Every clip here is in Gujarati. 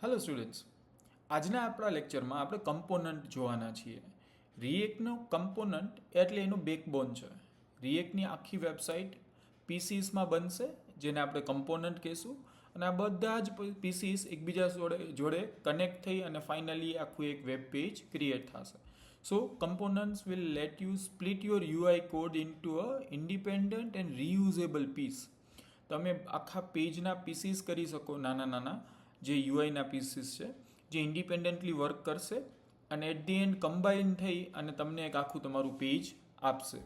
હેલો સ્ટુડન્ટ્સ, આજના આપણા લેક્ચરમાં આપણે કમ્પોનન્ટ જોવાના છીએ. રિએક્ટનો કમ્પોનન્ટ એટલે એનું બેકબોન છે. રિએક્ટની આખી વેબસાઇટ પીસીસમાં બનશે, જેને આપણે કમ્પોનન્ટ કહીશું, અને આ બધા જ પીસીસ એકબીજા જોડે કનેક્ટ થઈ અને ફાઇનલી આખું એક વેબ પેજ ક્રિએટ થશે. So components will let you split your UI code into a independent and reusable piece. તમે આખા પેજના પીસીસ કરી શકો, નાના નાના જે યુઆઈના પીસીસ છે, જે ઇન્ડિપેન્ડન્ટલી વર્ક કરશે અને એટ ધી એન્ડ કમ્બાઈન થઈ અને તમને એક આખું તમારું પેજ આપશે.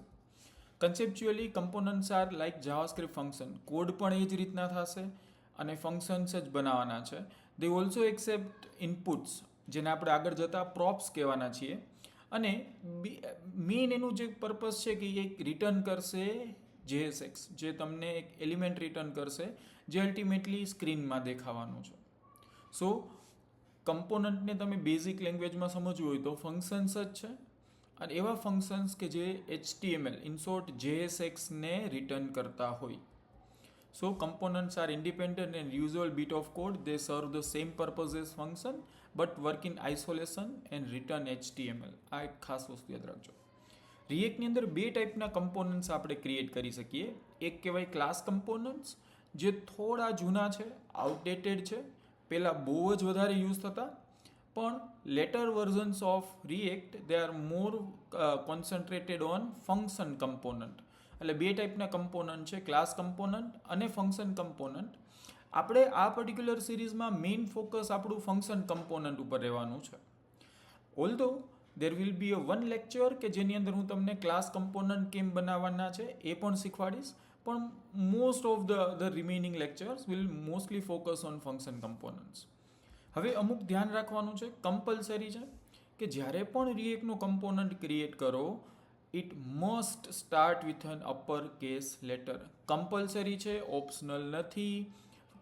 Conceptually components are like JavaScript function. Code પણ એ જ રીતના થશે અને ફંક્શન્સ જ બનાવવાના છે. દે ઓલ્સો એક્સેપ્ટ ઇનપુટ્સ, જેને આપણે આગળ જતાં પ્રોપ્સ કહેવાના છીએ. અને મેઇન એનું જે પર્પઝ છે કે એક રિટર્ન કરશે JSX, જે તમને એક એલિમેન્ટ રિટર્ન કરશે જે અલ્ટિમેટલી સ્ક્રીનમાં દેખાવાનું છે. સો કમ્પોનન્ટને તમે બેઝિક લેંગ્વેજમાં સમજવું હોય તો ફંક્શન્સ જ છે, અને એવા ફંક્શન્સ કે જે HTML ઇન શોર્ટ JSX ને રિટર્ન કરતા હોય. So components are independent and usual bit of code. They serve the same purpose as function but work in isolation and return HTML. આ એક ખાસ વસ્તુ યાદ રાખજો. રિએક્ટની અંદર બે ટાઈપના કમ્પોનન્ટ્સ આપણે ક્રિએટ કરી શકીએ. એક કહેવાય ક્લાસ કમ્પોનન્ટ્સ, જે થોડા જૂના છે, આઉટડેટેડ છે, પહેલાં બહુ જ વધારે યુઝ થતા, પણ later versions of React they are more concentrated on function component. એટલે બે ટાઈપના કમ્પોનન્ટ છે, ક્લાસ કમ્પોનન્ટ અને ફંક્શન કમ્પોનન્ટ. આપણે આ પર્ટિક્યુલર સિરીઝમાં મેઇન ફોકસ આપણું ફંક્શન કમ્પોનન્ટ ઉપર રહેવાનું છે. Although there will be one lecture કે જેની અંદર હું તમને ક્લાસ કમ્પોનન્ટ કેમ બનાવવાના છે એ પણ શીખવાડીશ, પણ most of the remaining lectures will mostly focus on function components. હવે અમુક ધ્યાન રાખવાનું છે, કમ્પલસરી છે કે જ્યારે પણ રિએક્ટનો કમ્પોનન્ટ ક્રિએટ કરો, it must start with an upper case letter. Compulsory છે, ઓપ્શનલ નથી.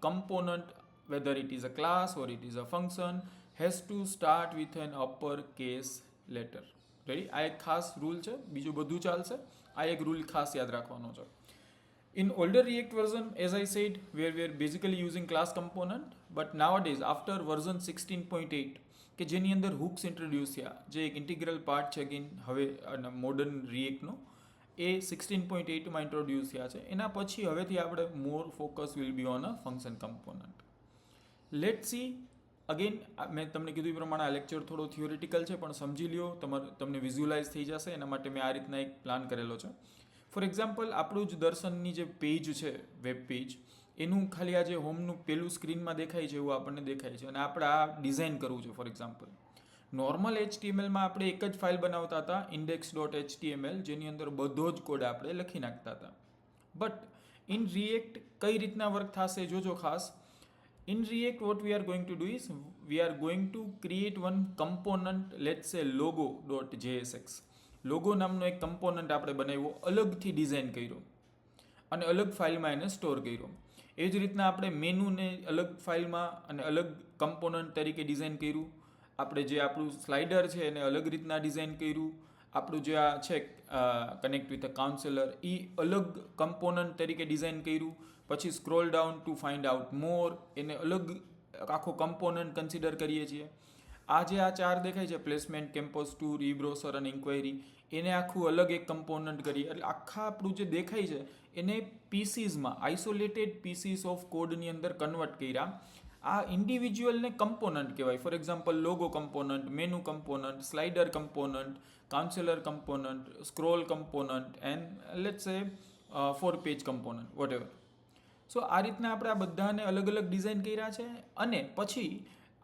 Component weather it is a class or it is a function has to start with an upper case letter. Ready? આ એક ખાસ રૂલ છે, બીજું બધું ચાલશે. આ એક રૂલ ખાસ યાદ રાખવાનો છે. In older React version, as I said, we are basically using class component, but nowadays after version 16.8 કે જેની અંદર hooks introduce થયા, જે એક ઇન્ટિગ્રલ પાર્ટ છે કે હવે મોડર્ન રિએક્ટનો, એ 16.8માં ઇન્ટ્રોડ્યુસ થયા છે. એના પછી હવેથી આપણે more focus will be on a function component. Let see again, મેં તમને કીધું એ પ્રમાણે આ લેક્ચર થોડો થિયોરિટિકલ છે, પણ સમજી લ્યો, તમને વિઝ્યુલાઇઝ થઈ જશે. એના માટે મેં આ રીતના એક પ્લાન કરેલો છે. ફોર એક્ઝામ્પલ, આપણું જ દર્શનની જે પેજ છે, વેબ પેજ, એનું ખાલી આ જે હોમનું પેલું સ્ક્રીનમાં દેખાય છે એવું આપણને દેખાય છે, અને આપણે આ ડિઝાઇન કરવું છે. ફોર એક્ઝામ્પલ, નોર્મલ HTMLમાં આપણે એક જ ફાઇલ બનાવતા હતા, index.html, જેની અંદર બધો જ કોડ આપણે લખી નાખતા હતા. બટ ઇન રિએક્ટ કઈ રીતના વર્ક થશે જોજો ખાસ. In React, what we are going to do is we are going to create one component, let's say logo.jsx. Logo નામનો એક કમ્પોનન્ટ આપણે બનાવ્યો, અલગથી ડિઝાઇન કર્યો અને અલગ ફાઇલમાં એને સ્ટોર કર્યો. એ જ રીતના આપણે મેનુને અલગ ફાઇલમાં અને અલગ કમ્પોનન્ટ તરીકે ડિઝાઇન કર્યું. આપણે જે આપણું સ્લાઇડર છે એને અલગ રીતના ડિઝાઇન કર્યું. આપણું જે આ છે કનેક્ટ વિથ અ કાઉન્સેલર, એ અલગ કમ્પોનન્ટ તરીકે ડિઝાઇન કર્યું. પછી scroll down to find out more, એને અલગ આખો કમ્પોનન્ટ કન્સિડર કરીએ છીએ. આ જે આ ચાર દેખાય છે, પ્લેસમેન્ટ, કેમ્પસ ટૂર, ઈ બ્રોસર અને ઇન્ક્વાયરી, એને આખું અલગ એક કમ્પોનન્ટ કરીએ. એટલે આખા આપણું જે દેખાય છે એને પીસીસમાં, આઇસોલેટેડ પીસીસ ઓફ કોડની અંદર કન્વર્ટ કર્યા. આ ઇન્ડિવિજ્યુઅલને કમ્પોનન્ટ કહેવાય. For example, logo component, menu component, slider component, counsellor component, scroll component and let's સે 4 પેજ કમ્પોનન્ટ, વોટ એવર. સો આ રીતના આપણે આ બધાને અલગ અલગ ડિઝાઇન કર્યા છે, અને પછી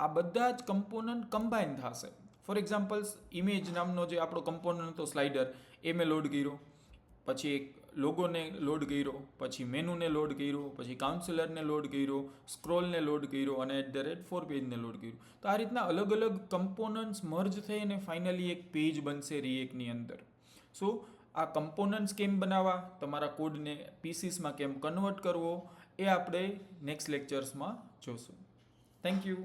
આ બધા જ કમ્પોનન્ટ કમ્બાઈન થશે. ફોર એક્ઝામ્પલ, ઇમેજ નામનો જે આપણો કમ્પોનન્ટ હતો સ્લાઇડર, એ મેં લોડ કર્યો, પછી એક લોગોને લોડ કર્યો, પછી મેનુને લોડ કર્યો, પછી કાઉન્સેલરને લોડ કર્યો, સ્ક્રોલને લોડ કર્યો અને @4page લોડ કર્યું. તો આ રીતના અલગ અલગ કમ્પોનન્ટ્સ મર્જ થઈને ફાઇનલી એક પેજ બનશે રિએક્ટની અંદર. સો આ કમ્પોનન્ટ્સ કેમ બનાવવા, તમારા કોડને પીસીસમાં કેમ કન્વર્ટ કરવો, એ આપણે નેક્સ્ટ લેક્ચર્સમાં જોશું. Thank you.